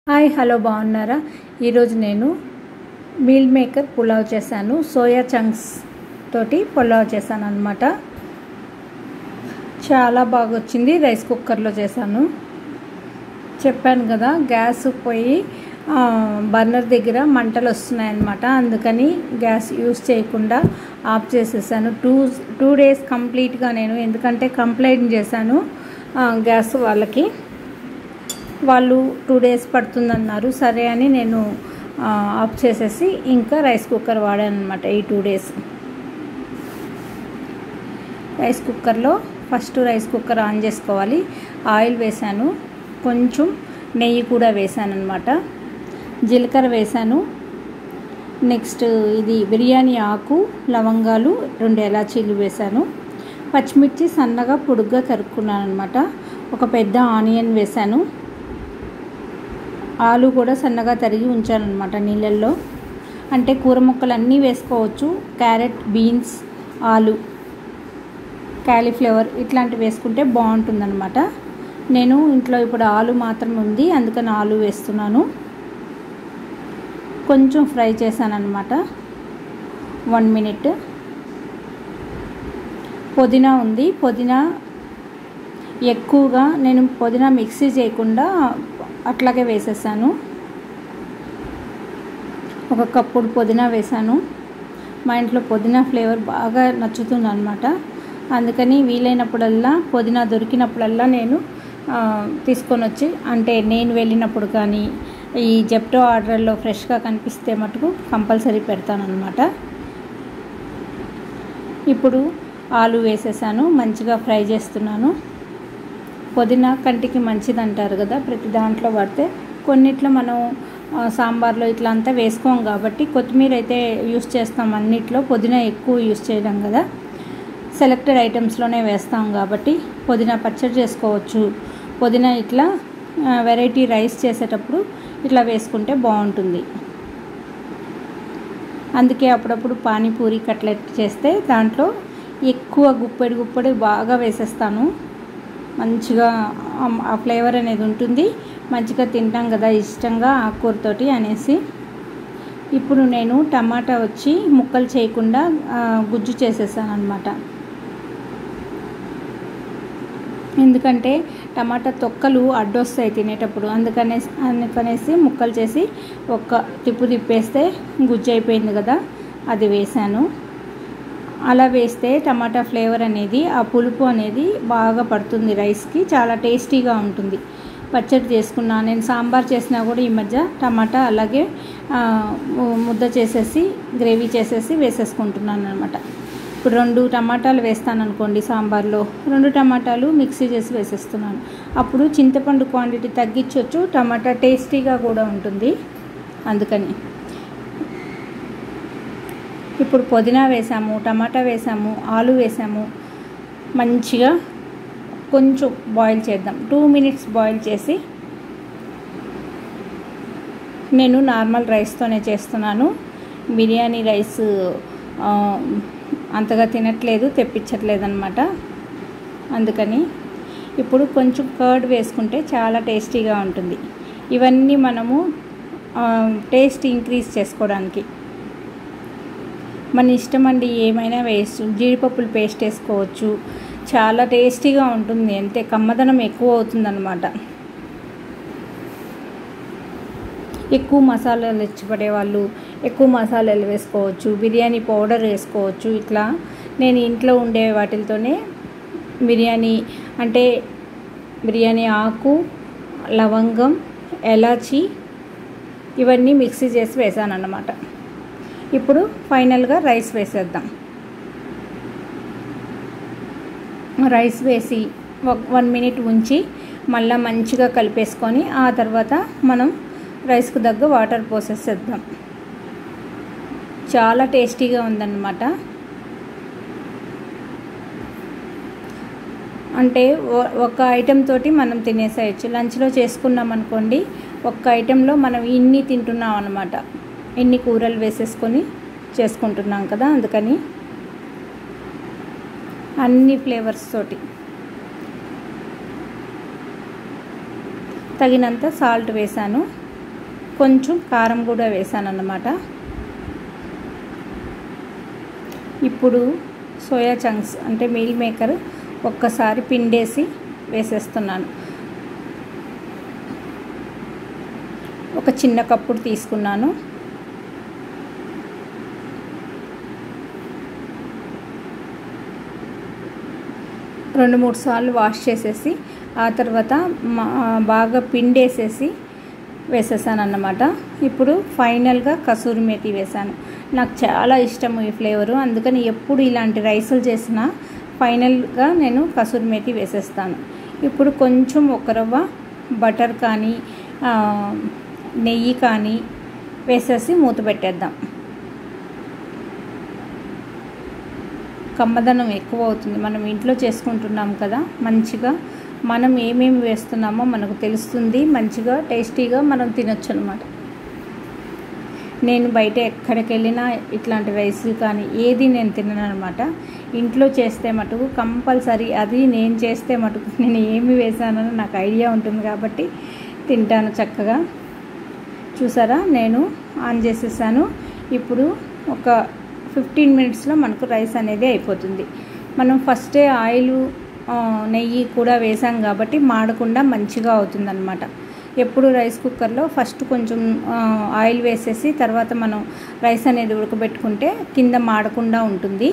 Hi hello బాగున్నారా? ఈరోజు నేను మీల్ మేకర్ పులావ్ చేశాను. సోయా చంక్స్ తోటి పులావ్ చేశాను అన్నమాట. చాలా బాగా వచ్చింది. రైస్ కుక్కర్లో చేశాను. చెప్పాను కదా, గ్యాస్ పోయి బర్నర్ దగ్గర మంటలు వస్తున్నాయన్నమాట. అందుకని గ్యాస్ యూజ్ చేయకుండా ఆఫ్ చేసేసాను. టూ డేస్ కంప్లీట్గా నేను, ఎందుకంటే కంప్లైంట్ చేశాను గ్యాస్ వాళ్ళకి. వాళ్ళు 2 డేస్ పడుతుందన్నారు. సరే అని నేను ఆఫ్ చేసేసి ఇంకా రైస్ కుక్కర్ వాడాను అనమాట ఈ 2 డేస్. రైస్ కుక్కర్లో ఫస్ట్ రైస్ కుక్కర్ ఆన్ చేసుకోవాలి. ఆయిల్ వేసాను, కొంచెం నెయ్యి కూడా వేసాను అనమాట. జీలకర్ర వేసాను. నెక్స్ట్ ఇది బిర్యానీ ఆకు, లవంగాలు, 2 ఎలాచీలు వేసాను. పచ్చిమిర్చి సన్నగా పొడుగ్గా తరుక్కున్నాను అనమాట. ఒక పెద్ద ఆనియన్ వేసాను. ఆలు కూడా సన్నగా తరిగి ఉంచాను అనమాట నీళ్ళల్లో. అంటే కూర ముక్కలు అన్నీ వేసుకోవచ్చు. క్యారెట్, బీన్స్, ఆలు, క్యాలీఫ్లవర్ ఇట్లాంటివి వేసుకుంటే బాగుంటుందన్నమాట. నేను ఇంట్లో ఇప్పుడు ఆలు మాత్రం ఉంది, అందుకని ఆలు వేస్తున్నాను. కొంచెం ఫ్రై చేశాను అనమాట, 1 మినిట్. పుదీనా ఉంది. పుదీనా ఎక్కువగా నేను పుదీనా మిక్సీ చేయకుండా అట్లాగే వేసేసాను. 1 కప్పుడు పుదీనా వేసాను. మా ఇంట్లో పుదీనా ఫ్లేవర్ బాగా నచ్చుతుంది అనమాట. అందుకని వీలైనప్పుడల్లా పుదీనా దొరికినప్పుడల్లా నేను తీసుకొని వచ్చి, అంటే నేను వెళ్ళినప్పుడు కానీ ఈ జెప్టో ఆర్డర్లో ఫ్రెష్గా కనిపిస్తే మటుకు కంపల్సరీ పెడతానమాట. ఇప్పుడు ఆలు వేసేసాను, మంచిగా ఫ్రై చేస్తున్నాను. పుదీనా కంటికి మంచిది అంటారు కదా, ప్రతి దాంట్లో పడితే. కొన్నిట్లో మనం సాంబార్లో ఇట్లా అంతా వేసుకోం కాబట్టి కొత్తిమీర అయితే యూస్ చేస్తాం. అన్నిట్లో పుదీనా ఎక్కువ యూస్ చేయడం కదా, సెలెక్టెడ్ ఐటమ్స్లోనే వేస్తాం కాబట్టి పుదీనా పచ్చడి చేసుకోవచ్చు. పుదీనా ఇట్లా వెరైటీ రైస్ చేసేటప్పుడు ఇట్లా వేసుకుంటే బాగుంటుంది. అందుకే అప్పుడప్పుడు పానీపూరి, కట్లెట్ చేస్తే దాంట్లో ఎక్కువ గుప్పెడు బాగా వేసేస్తాను. మంచిగా ఆ ఫ్లేవర్ అనేది ఉంటుంది. మంచిగా తింటాం కదా ఇష్టంగా ఆకుకూరతోటి అనేసి. ఇప్పుడు నేను టమాటా వచ్చి ముక్కలు చేయకుండా గుజ్జు చేసేసాను అనమాట. ఎందుకంటే టమాటా తొక్కలు అడ్డొస్తాయి తినేటప్పుడు, అందుకనేసి ముక్కలు చేసి ఒక్క తిప్పేస్తే గుజ్జు అయిపోయింది కదా, అది వేసాను. అలా వేస్తే టమాటా ఫ్లేవర్ అనేది, ఆ పులుపు అనేది బాగా పడుతుంది రైస్కి, చాలా టేస్టీగా ఉంటుంది. పచ్చడి చేసుకున్నా, నేను సాంబార్ చేసినా కూడా ఈ మధ్య టమాటా అలాగే ముద్ద చేసేసి గ్రేవీ చేసేసి వేసేసుకుంటున్నాను అనమాట. ఇప్పుడు 2 టమాటాలు వేస్తాను అనుకోండి సాంబార్లో, 2 టమాటాలు మిక్సీ చేసి వేసేస్తున్నాను. అప్పుడు చింతపండు క్వాంటిటీ తగ్గించవచ్చు, టమాటా టేస్టీగా కూడా ఉంటుంది. అందుకని ఇప్పుడు పుదీనా వేసాము, టమాటా వేసాము, ఆలు వేసాము. మంచిగా కొంచెం బాయిల్ చేద్దాం. 2 మినిట్స్ బాయిల్ చేసి, నేను నార్మల్ రైస్తోనే చేస్తున్నాను. బిర్యానీ రైస్ అంతగా తినట్లేదు, తెప్పించట్లేదు అనమాట. అందుకని ఇప్పుడు కొంచెం కర్డ్ వేసుకుంటే చాలా టేస్టీగా ఉంటుంది. ఇవన్నీ మనము టేస్ట్ ఇంక్రీజ్ చేసుకోవడానికి మన ఇష్టం అండి. ఏమైనా వేస్ట్, జీడిపప్పులు పేస్ట్ వేసుకోవచ్చు, చాలా టేస్టీగా ఉంటుంది. అంతే, కమ్మదనం ఎక్కువ అవుతుందన్నమాట. ఎక్కువ మసాలాలు ఇష్టపడే వాళ్ళు ఎక్కువ మసాలాలు వేసుకోవచ్చు, బిర్యానీ పౌడర్ వేసుకోవచ్చు. ఇట్లా నేను ఇంట్లో ఉండే వాటితోనే బిర్యానీ, అంటే బిర్యానీ ఆకు, లవంగం, ఎలాచి ఇవన్నీ మిక్సీ చేసి వేసాను అన్నమాట. ఇప్పుడు ఫైనల్గా రైస్ వేసేద్దాం. రైస్ వేసి 1 మినిట్ ఉంచి మళ్ళీ మంచిగా కలిపేసుకొని ఆ తర్వాత మనం రైస్కు తగ్గ వాటర్ పోసేసేద్దాం. చాలా టేస్టీగా ఉందన్నమాట. అంటే ఒక ఐటెం తోటి మనం తినేసేయచ్చు. లంచ్లో చేసుకున్నాం అనుకోండి, ఒక్క ఐటెంలో మనం ఇన్ని తింటున్నాం అన్నమాట. ఇన్ని కూరలు వేసేసుకొని చేసుకుంటున్నాం కదా, అందుకని అన్ని ఫ్లేవర్స్ తోటి. తగినంత సాల్ట్ వేసాను. కొంచెం కారం కూడా వేసాను అన్నమాట. ఇప్పుడు సోయా చంక్స్ అంటే మీల్ మేకర్ ఒక్కసారి పిండేసి వేసేస్తున్నాను. ఒక చిన్న కప్పుడు తీసుకున్నాను. రెండు మూడు సార్లు వాష్ చేసేసి ఆ తర్వాత బాగా పిండేసేసి వేసేసాను అన్నమాట. ఇప్పుడు ఫైనల్గా కసూరి మేతి వేసాను. నాకు చాలా ఇష్టము ఈ ఫ్లేవరు, అందుకని ఎప్పుడు ఇలాంటి రైసులు చేసినా ఫైనల్గా నేను కసూరి మేతి వేసేస్తాను. ఇప్పుడు కొంచెం ఒక రవ్వ బటర్ కానీ నెయ్యి కానీ వేసేసి మూత పెట్టేద్దాం. కమ్మదనం ఎక్కువ అవుతుంది. మనం ఇంట్లో చేసుకుంటున్నాం కదా, మంచిగా మనం ఏమేమి వేస్తున్నామో మనకు తెలుస్తుంది. మంచిగా టేస్టీగా మనం తినొచ్చు అనమాట. నేను బయట ఎక్కడికి వెళ్ళినా ఇట్లాంటి రైస్ కానీ ఏది నేను తినను అనమాట. ఇంట్లో చేస్తే మటుకు కంపల్సరీ, అది నేను చేస్తే మటుకు నేను ఏమి వేసానని నాకు ఐడియా ఉంటుంది కాబట్టి తింటాను చక్కగా. చూసారా, నేను ఆన్ చేసేసాను. ఇప్పుడు ఒక 15 మినిట్స్లో మనకు రైస్ అనేది అయిపోతుంది. మనం ఫస్టే ఆయిల్ నెయ్యి కూడా వేసాం కాబట్టి మాడకుండా మంచిగా అవుతుందన్నమాట. ఎప్పుడు రైస్ కుక్కర్లో ఫస్ట్ కొంచెం ఆయిల్ వేసేసి తర్వాత మనం రైస్ అనేది ఉడకబెట్టుకుంటే కింద మాడకుండా ఉంటుంది.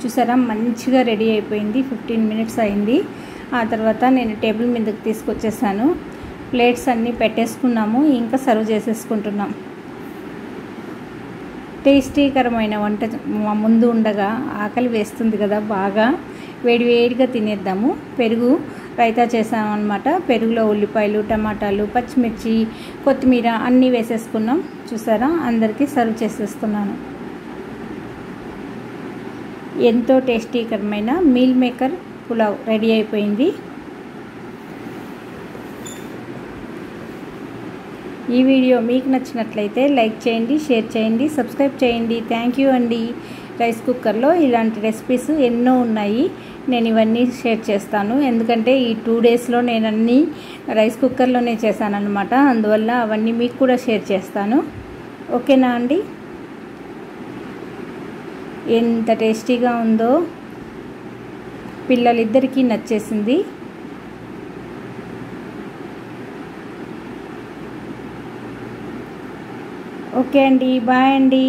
చూసారా, మంచిగా రెడీ అయిపోయింది. 15 మినిట్స్ అయింది. ఆ తర్వాత నేను టేబుల్ మీదకి తీసుకొచ్చేసాను. ప్లేట్స్ అన్నీ పెట్టేసుకున్నాము, ఇంకా సర్వ్ చేసేసుకుంటున్నాం. టేస్టీకరమైన వంట ముందు ఉండగా ఆకలి వేస్తుంది కదా, బాగా వేడివేడిగా తినేద్దాము. పెరుగు రైతా చేసాము అన్నమాట. పెరుగులో ఉల్లిపాయలు, టమాటాలు, పచ్చిమిర్చి, కొత్తిమీర అన్నీ వేసేసుకున్నాం. చూసారా, అందరికీ సర్వ్ చేసేస్తున్నాను. ఎంతో టేస్టీకరమైన మీల్ మేకర్ పులావ్ రెడీ అయిపోయింది. ఈ వీడియో మీకు నచ్చినట్లయితే లైక్ చేయండి, షేర్ చేయండి, సబ్స్క్రైబ్ చేయండి. థ్యాంక్ యూ అండి. రైస్ కుక్కర్లో ఇలాంటి రెసిపీస్ ఎన్నో ఉన్నాయి. నేను ఇవన్నీ షేర్ చేస్తాను, ఎందుకంటే ఈ 2 డేస్లో నేను అన్నీ రైస్ కుక్కర్లోనే చేశానన్నమాట. అందువల్ల అవన్నీ మీకు కూడా షేర్ చేస్తాను. ఓకేనా అండి? ఎంత టేస్టీగా ఉందో, పిల్లలిద్దరికీ నచ్చేసింది. ఓకే అండి, బాయ్ అండి.